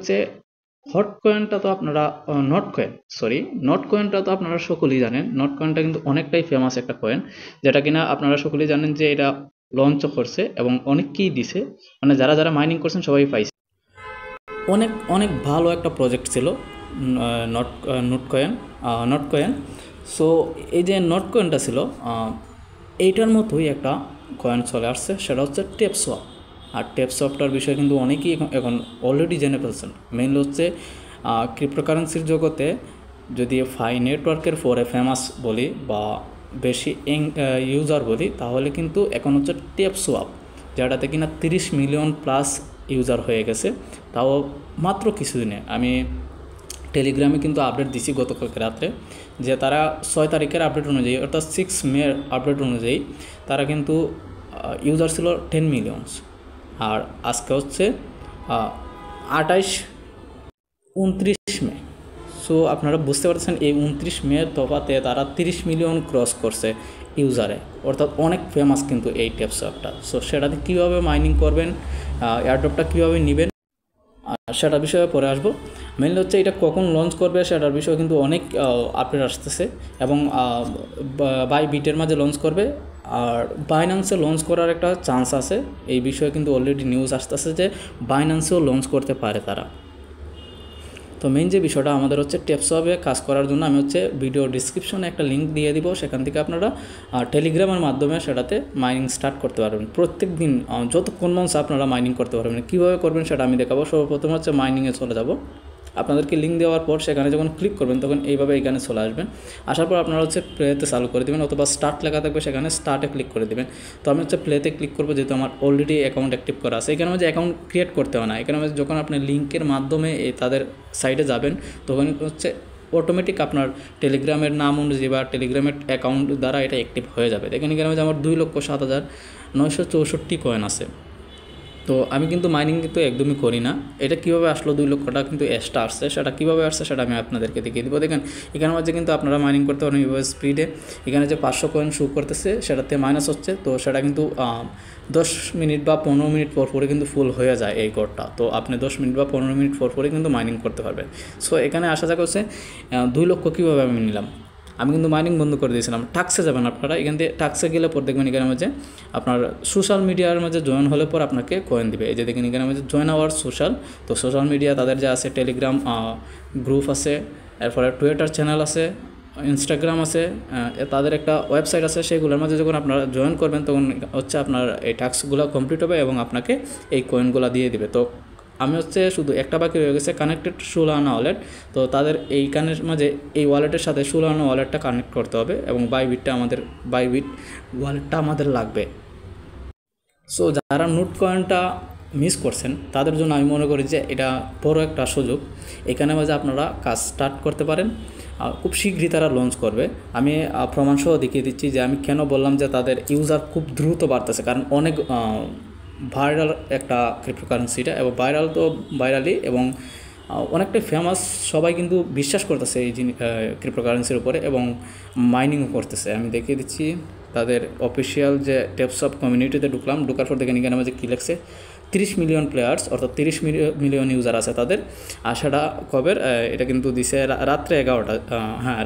হচ্ছে হট কয়েনটা তো আপনারা নট কয়েনটা তো আপনারা সকলেই জানেন। নট কয়েনটা কিন্তু অনেকটাই ফেমাস একটা কয়েন, যেটা কিনা আপনারা সকলেই জানেন যে এটা লঞ্চ করছে এবং অনেককেই দিছে, মানে যারা যারা মাইনিং করছেন সবাই পাইছে। অনেক অনেক ভালো একটা প্রজেক্ট ছিল নট নট কয়েন। সো এই যে নট কয়েনটা ছিল, এইটার মতোই একটা কয়েন চলে আসছে, সেটা হচ্ছে টেপসোয়াপ। আর টেপসোয়াপটার বিষয়ে কিন্তু অনেকেই এখন অলরেডি জেনে ফেলছেন। মেইনলি হচ্ছে ক্রিপ্টোকারেন্সির জগতে যদি নেটওয়ার্কের পরে ফেমাস বলি বা বেশি ইউজার বলি, তাহলে কিন্তু এখন হচ্ছে টেপসোয়াপ, যেটাতে কিনা 30 মিলিয়ন প্লাস ইউজার হয়ে গেছে, তাও মাত্র কিছুদিনে। আমি টেলিগ্রামে কিন্তু আপডেট দিছি গতকালকে রাত্রে, যে তারা 6 তারিখের আপডেট অনুযায়ী, অর্থাৎ 6 মে আপডেট অনুযায়ী তারা কিন্তু ইউজার ছিল 10 মিলিয়নস। আর আজকে হচ্ছে 29 মে। সো আপনারা বুঝতে পারছেন এই 29 মে তফাতে তারা 30 মিলিয়ন ক্রস করছে ইউজারে, অর্থাৎ অনেক ফেমাস কিন্তু এই টেপসোয়াপটা। সো সেটাতে কীভাবে মাইনিং করবেন, এয়ারড্রপটা কীভাবে নেবেন, সেটার বিষয়ে পরে আসবো। মেনলি হচ্ছে এটা কখন লঞ্চ করবে সেটার বিষয়ে কিন্তু অনেক আপডেট আসতেছে, এবং বাইবিটের মাঝে লঞ্চ করবে, আর বাইন্যান্সে লঞ্চ করার একটা চান্স আছে। এই বিষয়ে কিন্তু অলরেডি নিউজ আসতেছে যে বাইন্যান্সেও লঞ্চ করতে পারে তারা। তো মেইন যে বিষয়টা আমাদের হচ্ছে টেপসোয়াপে কাজ করার জন্য আমি হচ্ছে ভিডিও ডিসক্রিপশনে একটা লিঙ্ক দিয়ে দিব, সেখান থেকে আপনারা টেলিগ্রামের মাধ্যমে সেটাতে মাইনিং স্টার্ট করতে পারবেন। প্রত্যেক দিন যতক্ষণ মন আপনারা মাইনিং করতে পারবেন। কীভাবে করবেন সেটা আমি দেখাবো। সর্বপ্রথম হচ্ছে মাইনিংয়ে চলে যাব। আপনাদেরকে লিঙ্ক দেওয়ার পর সেখানে যখন ক্লিক করবেন তখন এইভাবে এখানে চলে আসবেন। আসার পর আপনারা হচ্ছে প্লেতে চালু করে দেবেন, অথবা স্টার্ট লেখা থাকবে সেখানে স্টার্টে ক্লিক করে দেবেন। তো আমি হচ্ছে প্লেতে ক্লিক করবো, যেহেতু আমার অলরেডি অ্যাকাউন্ট অ্যাক্টিভ করা আছে। এখানে মধ্যে অ্যাকাউন্ট ক্রিয়েট করতে হয় না, এখানে যখন আপনি লিঙ্কের মাধ্যমে তাদের সাইটে যাবেন তখন হচ্ছে অটোমেটিক আপনার টেলিগ্রামের নাম অনুযায়ী বা টেলিগ্রামের অ্যাকাউন্ট দ্বারা এটা অ্যাক্টিভ হয়ে যাবে। দেখেন এখানে আমার 2,07,964 কয়েন আছে। তো আমি কিন্তু মাইনিং কিন্তু একদমই করি না। এটা কীভাবে আসলো 2 লক্ষ টাকা কিন্তু এক্সট্রা আসছে, সেটা কীভাবে আসছে সেটা আমি আপনাদেরকে দেখিয়ে দেবো। দেখেন এখানে মধ্যে কিন্তু আপনারা মাইনিং করতে পারেন এইভাবে স্পিডে। এখানে যে 500 কয়েন শো করতেছে সেটাতে মাইনাস হচ্ছে, তো সেটা কিন্তু 10 মিনিট বা 15 মিনিট পর পরে কিন্তু ফুল হয়ে যায় এই কোডটা। তো আপনি 10 মিনিট বা 15 মিনিট পর পরে কিন্তু মাইনিং করতে পারবেন। সো এখানে আসা যাক হচ্ছে 2 লক্ষ কীভাবে আমি নিলাম। আমি কিন্তু মাইনিং বন্ধ করে দিয়েছিলাম। টাক্সে যাবেন আপনারা, এখান থেকে টাক্সে গেলে পর দেখবেন এখানে মধ্যে আপনার সোশ্যাল মিডিয়ার মাঝে জয়েন হলে পর আপনাকে কয়েন দিবে। এই যে দেখেন এখানে মধ্যে জয়েন আওয়ার সোশ্যাল। তো সোশ্যাল মিডিয়া তাদের যা আছে, টেলিগ্রাম গ্রুপ আছে, এরপরে টুইটার চ্যানেল আছে, ইনস্টাগ্রাম আছে, তাদের একটা ওয়েবসাইট আছে। সেগুলোর মাঝে যখন আপনারা জয়েন করবেন তখন হচ্ছে আপনার এই টাস্কগুলো কমপ্লিট হবে এবং আপনাকে এই কয়েনগুলো দিয়ে দিবে। তো আমি হচ্ছে শুধু একটা বাকি রয়ে গেছে, কানেক্টেড সোলানা ওয়ালেট। তো তাদের এইখানের মাঝে এই ওয়ালেটের সাথে সোলানা ওয়ালেটটা কানেক্ট করতে হবে, এবং বাইবিট ওয়ালেটটা আমাদের লাগবে। সো যারা নোট কয়েনটা মিস করছেন তাদের জন্য আমি মনে করি যে এটা বড় একটা সুযোগ। এখানে মাঝে আপনারা কাজ স্টার্ট করতে পারেন। খুব শীঘ্রই তারা লঞ্চ করবে। আমি প্রমাণসহ দেখিয়ে দিচ্ছি যে আমি কেন বললাম যে তাদের ইউজার খুব দ্রুত বাড়তেছে, কারণ অনেক ভাইরাল একটা ক্রিপ্টোকারেন্সিটা, এবং ভাইরালি এবং অনেকটাই ফেমাস। সবাই কিন্তু বিশ্বাস করতেছে এই ক্রিপ্টোকারেন্সির উপরে এবং মাইনিংও করতেছে। আমি দেখিয়ে দিচ্ছি তাদের অফিসিয়াল যে টেপসোয়াপ কমিউনিটিতে ঢোকার পর দেখেন এখানে আমাদের কী লেখছে, 30 মিলিয়ন প্লেয়ার্স, অর্থাৎ 30 মিলিয়ন ইউজার আছে তাদের। আর সেটা কবে, এটা কিন্তু দিছে রাত্রে 11টা,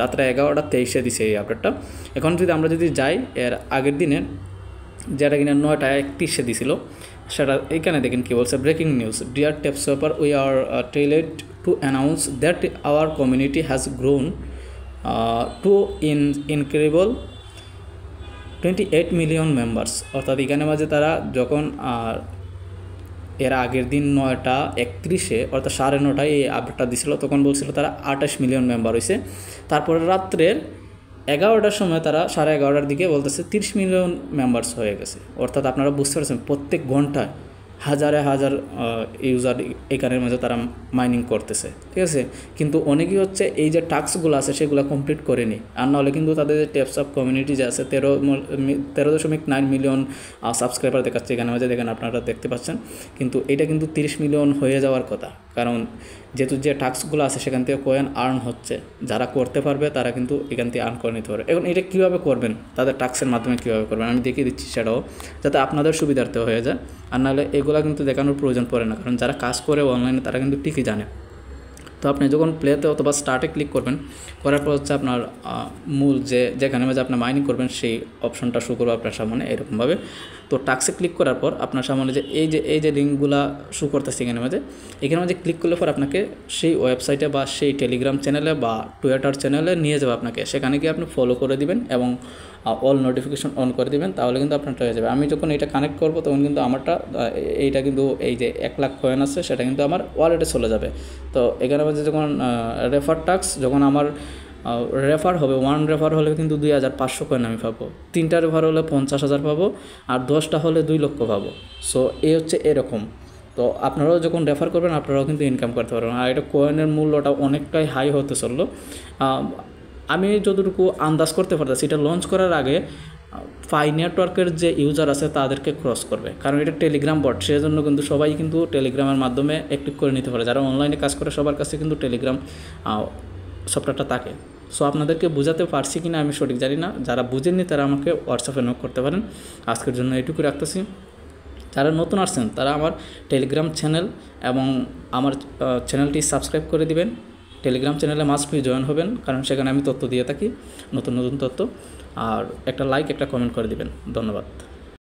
রাত্রে 11টা 23 দিছে এই আপডেটটা। এখন আমরা যদি যাই এর আগের দিনে, যেটা কিনা 9টা 31 দিছিল, সেটা এইখানে দেখেন কী বলছে, breaking news, dear TapSwapper, we are thrilled to announce that our community has grown to incredible 28 million members. অর্থাৎ এখানে মাঝে তারা যখন এর আগের দিন 9টা 31 অর্থাৎ 9:30 এই আপডেটটা দিছিল, তখন বলছিল তারা 28 মিলিয়ন মেম্বার হয়েছে। তারপরে রাত্রের 11টার সময় তারা 11:30টার দিকে বলতেছে 30 মিলিয়ন মেম্বার্স হয়ে গেছে। অর্থাৎ আপনারা বুঝতে পারছেন প্রত্যেক ঘন্টায় হাজার ইউজার এখানের মাঝে তারা মাইনিং করতেছে, ঠিক আছে। কিন্তু অনেকেই হচ্ছে এই যে টাস্কগুলো আছে সেগুলো কমপ্লিট করেনি, আর নাহলে কিন্তু তাদের যে টেপসোয়াপ কমিউনিটি যে আছে 13.9 মিলিয়ন সাবস্ক্রাইবার দেখাচ্ছে এখানে মাঝে, দেখেন আপনারা দেখতে পাচ্ছেন। কিন্তু এটা কিন্তু 30 মিলিয়ন হয়ে যাওয়ার কথা। কারণ যেহেতু যে টাস্কগুলো আছে সেখান থেকে কয়েন আর্ন হচ্ছে, যারা করতে পারবে তারা কিন্তু এখান থেকে আর্ন করে নিতে পারবে। এখন এটা কীভাবে করবেন, তাদের টাস্কের মাধ্যমে কীভাবে করবেন আমি দেখিয়ে দিচ্ছি, সেটাও যাতে আপনাদের সুবিধার্থে হয়ে যায়। আর নাহলে এগুলো কিন্তু দেখানোর প্রয়োজন পড়ে না, কারণ যারা কাজ করে অনলাইনে তারা কিন্তু ঠিকই জানে। তো আপনি যখন প্লেতে অথবা স্টার্টে ক্লিক করবেন, করার পর হচ্ছে আপনার মূল যেখানে মাঝে আপনি মাইনিং করবেন সেই অপশনটা শো করবে আপনার সামনে এরকমভাবে। তো টাস্কে ক্লিক করার পর আপনার সামনে এই যে লিঙ্কগুলো শো করতেছে এখানে মাঝে ক্লিক করলে পর আপনাকে সেই ওয়েবসাইটে বা সেই টেলিগ্রাম চ্যানেলে বা টুইটার চ্যানেলে নিয়ে যাবে আপনাকে। সেখানে গিয়ে আপনি ফলো করে দিবেন এবং অল নোটিফিকেশন অন করে দিবেন, তাহলে কিন্তু আপনারটা হয়ে যাবে। আমি যখন এটা কানেক্ট করব তখন কিন্তু আমারটা এইটা কিন্তু এই যে 1 লাখ কয়েন আছে সেটা কিন্তু আমার ওয়ালেটে চলে যাবে। তো এখানে মাঝে যখন রেফার টাস্ক যখন আমার রেফার হবে, 1 রেফার হলে কিন্তু 2500 কয়েন আমি পাবো, 3টা রেফার হলে 50,000 পাবো, আর 10টা হলে 2 লক্ষ পাবো। সো এই হচ্ছে এরকম। তো আপনারাও যখন রেফার করবেন আপনারাও কিন্তু ইনকাম করতে পারবেন। আর এটা কয়েনের মূল্যটা অনেকটাই হাই হতে চললো। আমি যতটুকু আন্দাজ করতে পারতেছি এটা লঞ্চ করার আগে পাই নেটওয়ার্কের যে ইউজার আছে তাদেরকে ক্রস করবে, কারণ এটা টেলিগ্রাম বট, সেজন্য কিন্তু সবাই কিন্তু টেলিগ্রামের মাধ্যমে অ্যাক্টিভ করে নিতে পারে। যারা অনলাইনে কাজ করে সবার কাছে কিন্তু টেলিগ্রাম সফটওয়্যারটা থাকে। সো আপনাদেরকে বোঝাতে পারছি কি না আমি সঠিক জানি না, যারা বুঝেননি তারা আমাকে হোয়াটসঅ্যাপে নক করতে পারেন। আজকের জন্য এটুকু রাখতেছি। যারা নতুন আসছেন তারা আমার টেলিগ্রাম চ্যানেল এবং আমার চ্যানেলটি সাবস্ক্রাইব করে দিবেন। টেলিগ্রাম চ্যানেলে মাস্ট বি জয়েন হবেন, কারণ সেখানে আমি তথ্য দিয়ে থাকি, নতুন নতুন তথ্য। আর একটা লাইক একটা কমেন্ট করে দিবেন। ধন্যবাদ।